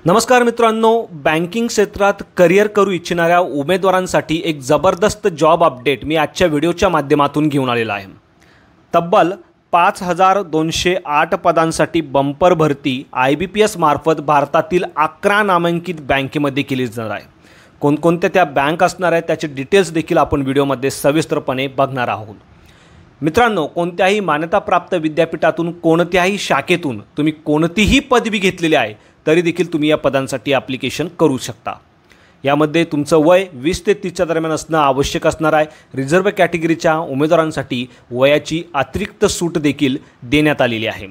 नमस्कार मित्रांनो, बँकिंग क्षेत्रात करिअर करू इच्छिणाऱ्या उमेदवारांसाठी एक जबरदस्त जॉब अपडेट मी आजच्या व्हिडिओच्या माध्यमातून घेऊन आलेला आहे। तब्बल 5208 पदांसाठी बंपर भरती IBPS मार्फत भारतातील 11 नामांकित बँकेमध्ये केली जाणार आहे। कोणकोणत्या त्या बँक असणार आहेत त्याचे डिटेल्स देखील आपण व्हिडिओमध्ये सविस्तरपणे बघणार आहोत। मित्रांनो, कोणत्याही मान्यताप्राप्त विद्यापीठातून कोणत्याही शाखेतून तुम्ही कोणतीही पदवी घेतलेली आहे तरी देखील तुम्ही या पदांसाठी ॲप्लिकेशन करू शकता। यामध्ये तुमचं वय 20 ते 30च्या दरम्यान असणं आवश्यक असणार आहे। रिझर्व्ह कॅटेगरीच्या उमेदवारांसाठी वयाची अतिरिक्त सूट देखील देण्यात आलेली आहे।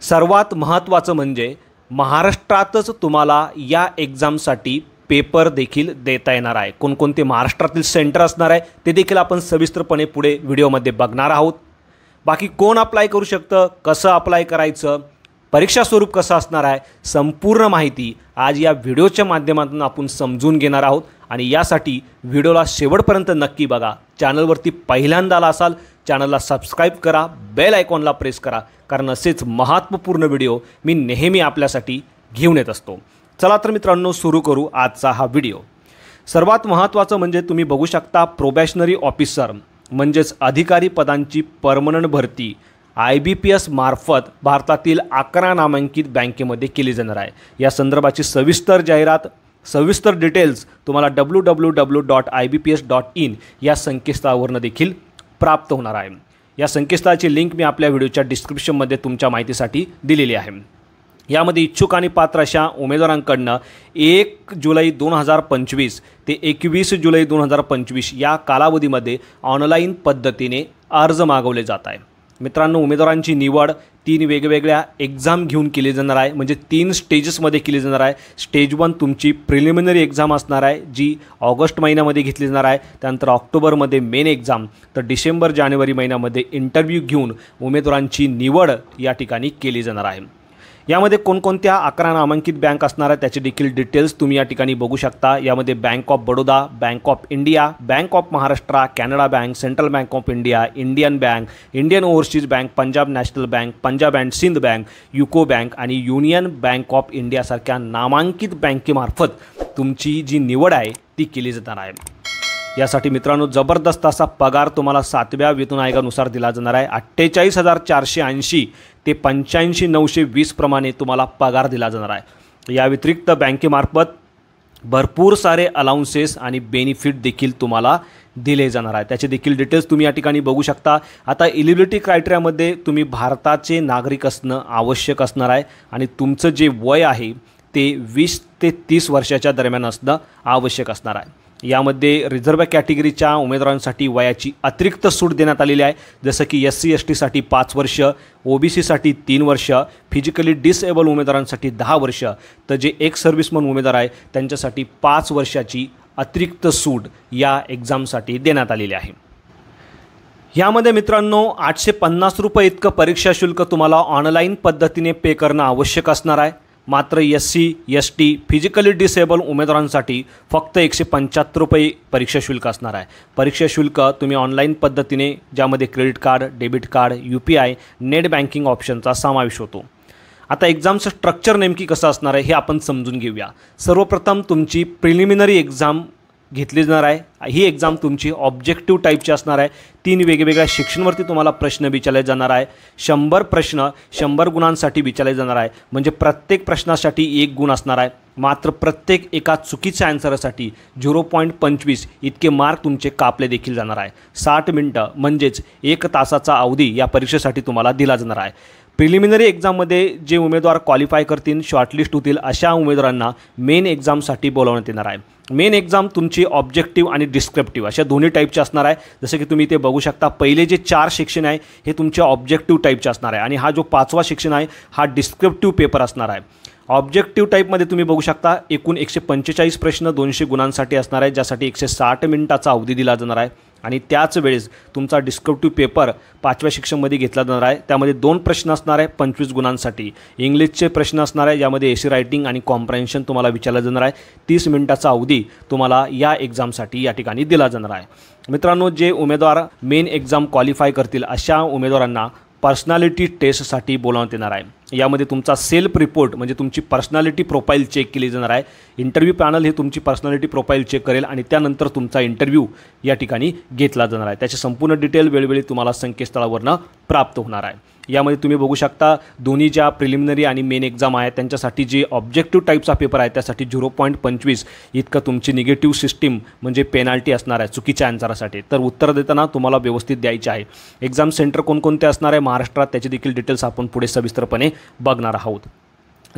सर्वात महत्त्वाचं म्हणजे महाराष्ट्रातच तुम्हाला या एक्झामसाठी पेपर देखील देता येणार आहे। कोणकोणते महाराष्ट्रातील सेंटर असणार आहे ते देखील आपण सविस्तरपणे पुढे व्हिडिओमध्ये बघणार आहोत। बाकी कोण अप्लाय करू शकतं, कसं अप्लाय करायचं, परीक्षा स्वरूप कसं असणार आहे, संपूर्ण माहिती आज या व्हिडिओच्या माध्यमातून आपण समजून घेणार आहोत। आणि यासाठी व्हिडिओला शेवटपर्यंत नक्की बघा। चॅनलवरती पहिल्यांदा आला असाल चॅनलला सबस्क्राईब करा, बेल आयकॉनला प्रेस करा, कारण असेच महत्त्वपूर्ण व्हिडिओ मी नेहमी आपल्यासाठी घेऊन येत असतो। चला तर मित्रांनो, सुरू करू आजचा हा व्हिडिओ। सर्वात महत्त्वाचं म्हणजे तुम्ही बघू शकता प्रोबॅशनरी ऑफिसर म्हणजेच अधिकारी पदांची परमनंट भरती IBPS मार्फत भारतातील 11 नामांकित बँकेमध्ये केली जाणार आहे। या संदर्भाची सविस्तर जाहिरात, सविस्तर डिटेल्स तुम्हाला www.ibps.in या संकेतस्थळावरून देखील प्राप्त होणार आहे। या संकेतस्थळाची लिंक मी आपल्या व्हिडिओच्या डिस्क्रिप्शनमध्ये तुमच्या माहितीसाठी दिलेली आहे। यामध्ये इच्छुक आणि पात्र अशा उमेदवारांकडून 1 जुलै 2025 ते 21 जुलै 2025 या कालावधीमध्ये ऑनलाईन पद्धतीने अर्ज मागवले जात आहे। मित्रांनो, उमेदवारांची निवड 3 वेगवेगळ्या एक्झाम घेऊन केली जाणार आहे, म्हणजे 3 स्टेजेसमध्ये केली जाणार आहे। स्टेज 1 तुमची प्रिलिमिनरी एक्झाम असणार आहे, जी ऑगस्ट महिन्यामध्ये घेतली जाणार आहे। त्यानंतर ऑक्टोबरमध्ये मेन एक्झाम, तर डिसेंबर जानेवारी महिन्यामध्ये इंटरव्ह्यू घेऊन उमेदवारांची निवड या ठिकाणी केली जाणार आहे। यामध्ये कोणकोणत्या 11 नामांकित बँक असणार आहेत त्याचे देखील डिटेल्स तुम्ही या ठिकाणी बघू शकता। यामध्ये bank of Baroda, bank of India, bank of Maharashtra, Canara bank, central bank of India, Indian bank, Indian overseas bank, Punjab national bank, Punjab and Sindh bank, UCO bank आणि युनियन बँक ऑफ इंडियासारख्या नामांकित बँकेमार्फत तुमची जी निवड आहे ती केली जाणार आहे। यासाठी मित्रांनो जबरदस्त असा पगार तुम्हाला 7व्या वेतन आयोगानुसार दिला जाणार आहे। 48,480 ते 85,920 प्रमाणे तुम्हाला पगार दिला जाणार आहे। या व्यतिरिक्त बँकेमार्फत भरपूर सारे अलाउन्सेस आणि बेनिफिट देखील तुम्हाला दिले जाणार आहे। त्याचे देखील डिटेल्स तुम्ही या ठिकाणी बघू शकता। आता एलिजिबिलिटी क्रायटेरियामध्ये तुम्ही भारताचे नागरिक असणं आवश्यक असणार आहे आणि तुमचं जे वय आहे ते 20 ते 30 वर्षाच्या दरम्यान असणं आवश्यक असणार आहे। यामध्ये रिझर्व्ह कॅटेगरीच्या उमेदवारांसाठी वयाची अतिरिक्त सूट देण्यात आलेली आहे, जसं की SC ST साठी 5 वर्ष, OBC साठी 3 वर्ष, फिजिकली डिसेबल उमेदवारांसाठी 10 वर्ष, तर जे एक्स सर्व्हिसमन उमेदवार आहे त्यांच्यासाठी 5 वर्षाची अतिरिक्त सूट या एक्झामसाठी देण्यात आलेली आहे। यामध्ये मित्रांनो 850 रुपये इतकं परीक्षा शुल्क तुम्हाला ऑनलाईन पद्धतीने पे करणं आवश्यक असणार आहे। मात्र SC ST फिजिकली डिसेबल उमेदवारांसाठी फक्त 175 रुपये परीक्षा शुल्क असणार आहे। परीक्षा शुल्क तुम्ही ऑनलाईन पद्धतीने, ज्यामध्ये credit card, debit card, UPI, net banking ऑप्शनचा समावेश होतो। आता एक्झामचं स्ट्रक्चर नेमकी कसं असणार आहे हे आपण समजून घेऊया। सर्वप्रथम तुमची प्रिलिमिनरी एक्झाम घेतली जाणार आहे। ही एक्झाम तुमची ऑब्जेक्टिव्ह टाईपची असणार आहे। 3 वेगवेगळ्या सेक्शनवरती तुम्हाला प्रश्न विचारले जाणार आहे। 100 प्रश्न 100 गुणांसाठी विचारले जाणार आहे, म्हणजे प्रत्येक प्रश्नासाठी 1 गुण असणार आहे। मात्र प्रत्येक एका चुकीच्या आन्सरसाठी 0.25 इतके मार्क तुमचे कापले देखील जाणार आहे। 60 मिनिटं म्हणजेच 1 तासाचा अवधी या परीक्षेसाठी तुम्हाला दिला जाणार आहे। प्रिलिमिनरी एक्झाममध्ये जे उमेदवार क्वालिफाय करतील, शॉर्टलिस्ट होतील, अशा उमेदवारांना मेन एक्झामसाठी बोलावण्यात येणार आहे। मेन एक्झाम तुमची ऑब्जेक्टिव्ह आणि डिस्क्रिप्टिव्ह अशा दोन्ही टाईपचे असणार आहे। जसं की तुम्ही इथे बघू शकता, पहिले जे 4 सेक्शन आहे हे तुमचे ऑब्जेक्टिव्ह टाईपचे असणार आहे आणि हा जो 5वा सेक्शन आहे हा डिस्क्रिप्टिव्ह पेपर असणार आहे। ऑब्जेक्टिव्ह टाईपमध्ये तुम्ही बघू शकता एकूण 145 प्रश्न 200 गुणांसाठी असणार आहे, ज्यासाठी 160 मिनिटाचा अवधी दिला जाणार आहे। आणि त्याच वेळेस तुमचा डिस्क्रिप्टिव्ह पेपर 5व्या सेक्शनमध्ये घेतला जाणार आहे। त्यामध्ये 2 प्रश्न असणार आहे 25 गुणांसाठी। इंग्लिशचे प्रश्न असणार आहे, यामध्ये एसी रायटिंग आणि कॉम्प्रेन्शन तुम्हाला विचारलं जाणार आहे। 30 मिनिटाचा अवधी तुम्हाला या एक्झामसाठी या ठिकाणी दिला जाणार आहे। मित्रांनो, जे उमेदवार मेन एक्झाम क्वालिफाय करतील अशा उमेदवारांना पर्सनॅलिटी टेस्टसाठी बोलावण्यात येणार आहे। यामध्ये तुमचा सेल्फ रिपोर्ट म्हणजे तुमची पर्सनॅलिटी प्रोफाईल चेक केली जाणार आहे। इंटरव्ह्यू पॅनल हे तुमची पर्सनॅलिटी प्रोफाईल चेक करेल आणि त्यानंतर तुमचा इंटरव्ह्यू या ठिकाणी घेतला जाणार आहे। त्याचे संपूर्ण डिटेल वेळोवेळी तुम्हाला संकेतस्थळावरनं प्राप्त होणार आहे। यामध्ये तुम्ही बघू शकता दोन्ही ज्या प्रिलिमिनरी आणि मेन एक्झाम आहे त्यांच्यासाठी जे ऑब्जेक्टिव्ह टाईप्सचा पेपर आहे त्यासाठी 0.25 इतकं तुमची निगेटिव्ह सिस्टीम म्हणजे पेनाल्टी असणार आहे चुकीच्या आन्सरासाठी। तर उत्तर देताना तुम्हाला व्यवस्थित द्यायचे आहे। एक्झाम सेंटर कोणकोणते असणार आहे महाराष्ट्रात त्याची देखील डिटेल्स आपण पुढे सविस्तरपणे बघणार आहोत।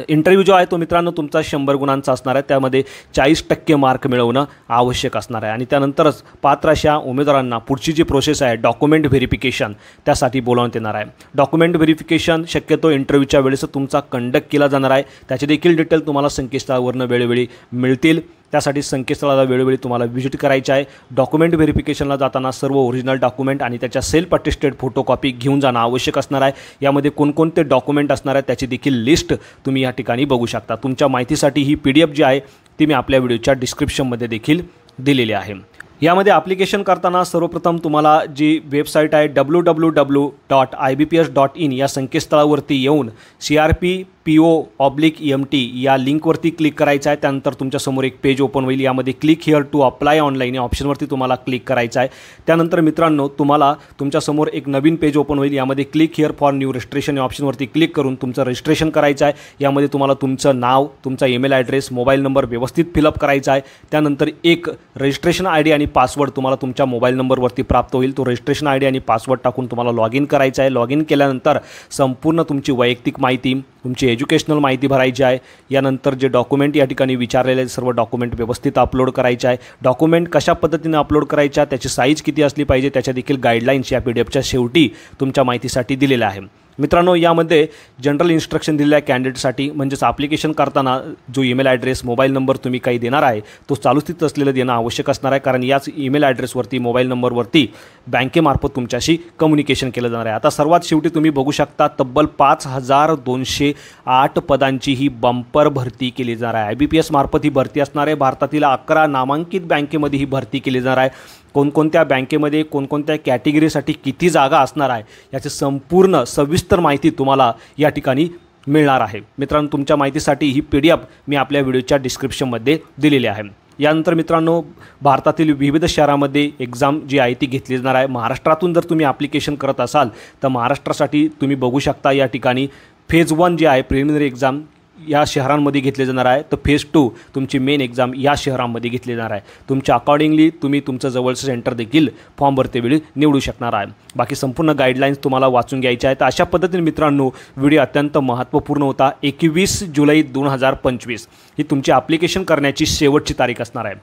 इंटरव्ह्यू जो आहे तो मित्रांनो तुमचा 100 गुणांचा असणार आहे। त्यामध्ये 40% मार्क मिळवणं आवश्यक असणार आहे आणि त्यानंतरच पात्र अशा उमेदवारांना पुढची जी प्रोसेस आहे डॉक्युमेंट व्हेरिफिकेशन त्यासाठी बोलावण्यात येणार आहे। डॉक्युमेंट व्हेरिफिकेशन शक्यतो इंटरव्ह्यूच्या वेळेस तुमचा कंडक्ट केला जाणार आहे। त्याचे देखील डिटेल तुम्हाला संकेतस्थळावरून वेळोवेळी मिळतील। त्यासाठी संकेतस्थळाला वेळोवेळी तुम्हाला व्हिजिट करायची आहे। डॉक्युमेंट व्हेरिफिकेशनला जाताना सर्व ओरिजिनल डॉक्युमेंट आणि त्याच्या सेल्फ अटेस्टेड फोटोकॉपी घेऊन जाणं आवश्यक असणार आहे। यामध्ये कोणकोणते डॉक्युमेंट असणार आहेत त्याची देखील लिस्ट तुम्ही या ठिकाणी बघू शकता। तुमच्या माहितीसाठी ही PDF जी आहे ती मी आपल्या व्हिडिओच्या डिस्क्रिप्शनमध्ये देखील दिलेली आहे। यामध्ये ॲप्लिकेशन करताना सर्वप्रथम तुम्हाला जी वेबसाईट आहे www.ibps.in या संकेतस्थळावरती येऊन CRPPO/EMT या लिंकवरती क्लिक करायचं आहे। त्यानंतर तुमच्यासमोर एक पेज ओपन होईल। यामध्ये click here to apply online या ऑप्शनवरती तुम्हाला क्लिक करायचं आहे। त्यानंतर मित्रांनो तुम्हाला तुमच्यासमोर एक नवीन पेज ओपन होईल। यामध्ये click here for new registration या ऑप्शनवरती क्लिक करून तुमचं रजिस्ट्रेशन करायचं आहे। यामध्ये तुम्हाला तुमचं नाव, तुमचा ईमेल ॲड्रेस, मोबाईल नंबर व्यवस्थित फिलअप करायचा आहे। त्यानंतर एक रजिस्ट्रेशन ID आणि पासवर्ड तुम्हाला तुमच्या मोबाईल नंबरवरती प्राप्त होईल। तो रजिस्ट्रेशन ID आणि पासवर्ड टाकून तुम्हाला लॉग इन करायचा आहे। लॉग इन केल्यानंतर संपूर्ण तुमची वैयक्तिक माहिती, तुमची एज्युकेशनल माहिती भरायची आहे। यानंतर जे डॉक्युमेंट या ठिकाणी विचारलेले सर्व डॉक्युमेंट व्यवस्थित अपलोड करायचे आहे। डॉक्युमेंट कशा पद्धतीने अपलोड करायच्या, त्याची साईज किती असली पाहिजे त्याच्या देखील गाईडलाईन्स या PDFच्या शेवटी तुमच्या माहितीसाठी दिलेल्या आहे। मित्रांनो यामध्ये जनरल इन्स्ट्रक्शन दिलेल्या कॅन्डिडेटसाठी म्हणजेच ॲप्लिकेशन करताना जो ईमेल ॲड्रेस, मोबाईल नंबर तुम्ही काही देणार आहे तो चालू स्थितीत असलेलं देणं आवश्यक असणार आहे। कारण याच ईमेल ॲड्रेसवरती, मोबाईल नंबरवरती बँकेमार्फत तुमच्याशी कम्युनिकेशन केलं जाणार आहे। आता सर्वात शेवटी तुम्ही बघू शकता तब्बल 5208 पदांची ही बंपर भरती केली जाणार आहे। IBPS मार्फत ही भरती असणार आहे। भारतातील 11 नामांकित बँकेमध्ये ही भरती केली जाणार आहे। कोणकोणत्या बँकेमध्ये कोणकोणत्या कॅटेगरीसाठी किती जागा असणार आहे याची संपूर्ण सविस्तर माहिती तुम्हाला या ठिकाणी मिळणार आहे। मित्रांनो तुमच्या माहितीसाठी ही PDF मी आपल्या व्हिडिओच्या डिस्क्रिप्शनमध्ये दिलेली आहे। यानंतर मित्रांनो भारतातील विविध शहरामध्ये एक्झाम जी आहे ती घेतली जाणार आहे। महाराष्ट्रातून जर तुम्ही ॲप्लिकेशन करत असाल तर महाराष्ट्रासाठी तुम्ही बघू शकता या ठिकाणी फेज 1 जी आहे प्रिलिमिनरी एक्झाम या शहरांमध्ये घेतले जाणार आहे। तर फेज 2 तुमची मेन एक्झाम या शहरांमध्ये घेतली जाणार आहे। तुमच्या अकॉर्डिंगली तुम्ही तुमचं जवळचं सेंटर देखील फॉर्म भरतेवेळी निवडू शकणार आहे। बाकी संपूर्ण गाईडलाईन्स तुम्हाला वाचून घ्यायच्या आहेत। तर अशा पद्धतीने मित्रांनो व्हिडिओ अत्यंत महत्त्वपूर्ण होता। 21 जुलै 2025 ही तुमची ॲप्लिकेशन करण्याची शेवटची तारीख असणार आहे।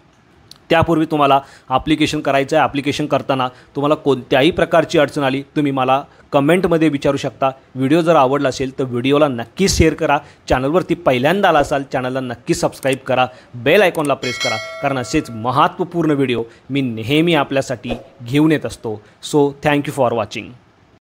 त्यापूर्वी तुम्हाला ॲप्लिकेशन करायचं आहे। ॲप्लिकेशन करताना तुम्हाला कोणत्याही प्रकारची अडचण आली तुम्ही मला कमेंटमध्ये विचारू शकता। व्हिडिओ जर आवडला असेल तर व्हिडिओला नक्की शेअर करा। चॅनलवरती पहिल्यांदा आला असाल चॅनलला नक्की सबस्क्राईब करा, बेल आयकॉनला प्रेस करा, कारण असेच महत्त्वपूर्ण व्हिडिओ मी नेहमी आपल्यासाठी घेऊन येत असतो। So thank you for watching.